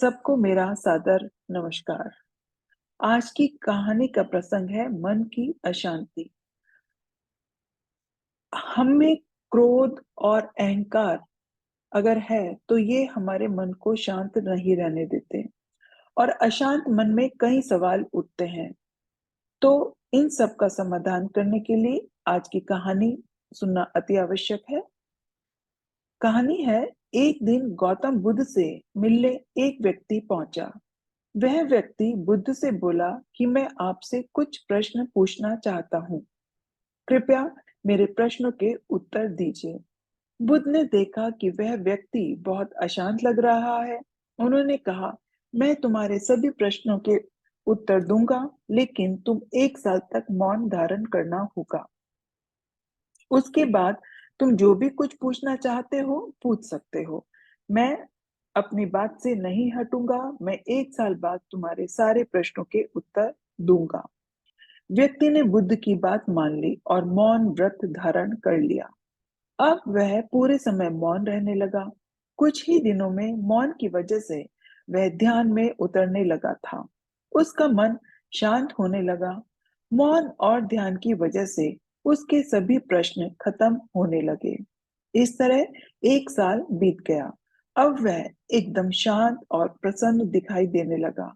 सबको मेरा सादर नमस्कार। आज की कहानी का प्रसंग है मन की अशांति। हम में क्रोध और अहंकार अगर है तो ये हमारे मन को शांत नहीं रहने देते और अशांत मन में कई सवाल उठते हैं। तो इन सब का समाधान करने के लिए आज की कहानी सुनना अति आवश्यक है। कहानी है, एक दिन गौतम बुद्ध से मिलने एक व्यक्ति पहुंचा। वह व्यक्ति बुद्ध से बोला कि मैं आपसे कुछ प्रश्न पूछना चाहता हूँ। कृपया मेरे प्रश्नों के उत्तर दीजिए। बुद्ध ने देखा कि वह व्यक्ति बहुत अशांत लग रहा है। उन्होंने कहा, मैं तुम्हारे सभी प्रश्नों के उत्तर दूंगा, लेकिन तुम 1 साल तक मौन धारण करना होगा। उसके बाद तुम जो भी कुछ पूछना चाहते हो पूछ सकते हो। मैं अपनी बात से नहीं हटूंगा। मैं 1 साल बाद तुम्हारे सारे प्रश्नों के उत्तर दूंगा। व्यक्ति ने बुद्ध की बात मान ली और मौन व्रत धारण कर लिया। अब वह पूरे समय मौन रहने लगा। कुछ ही दिनों में मौन की वजह से वह ध्यान में उतरने लगा था। उसका मन शांत होने लगा। मौन और ध्यान की वजह से उसके सभी प्रश्न खत्म होने लगे। इस तरह 1 साल बीत गया। अब वह एकदम शांत और प्रसन्न दिखाई देने लगा।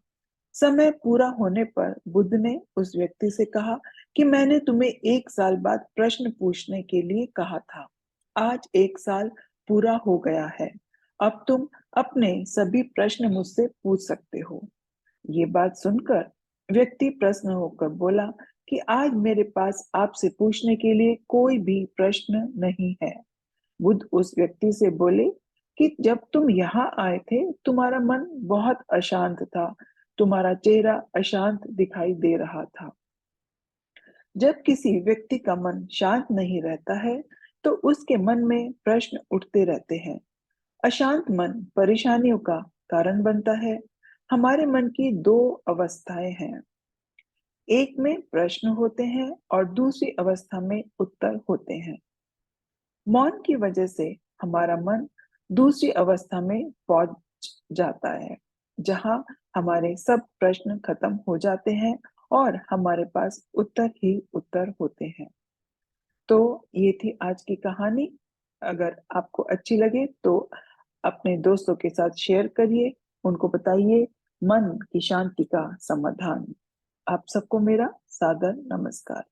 समय पूरा होने पर बुद्ध ने उस व्यक्ति से कहा कि मैंने तुम्हें 1 साल बाद प्रश्न पूछने के लिए कहा था। आज 1 साल पूरा हो गया है। अब तुम अपने सभी प्रश्न मुझसे पूछ सकते हो। ये बात सुनकर व्यक्ति प्रसन्न होकर बोला कि आज मेरे पास आपसे पूछने के लिए कोई भी प्रश्न नहीं है। बुद्ध उस व्यक्ति से बोले कि जब तुम यहाँ आए थे तुम्हारा मन बहुत अशांत था। तुम्हारा चेहरा अशांत दिखाई दे रहा था। जब किसी व्यक्ति का मन शांत नहीं रहता है तो उसके मन में प्रश्न उठते रहते हैं। अशांत मन परेशानियों का कारण बनता है। हमारे मन की दो अवस्थाएं हैं। एक में प्रश्न होते हैं और दूसरी अवस्था में उत्तर होते हैं। मौन की वजह से हमारा मन दूसरी अवस्था में पहुंच जाता है, जहां हमारे सब प्रश्न खत्म हो जाते हैं और हमारे पास उत्तर ही उत्तर होते हैं। तो ये थी आज की कहानी। अगर आपको अच्छी लगे तो अपने दोस्तों के साथ शेयर करिए। उनको बताइए मन की शांति का समाधान। आप सबको मेरा सादर नमस्कार।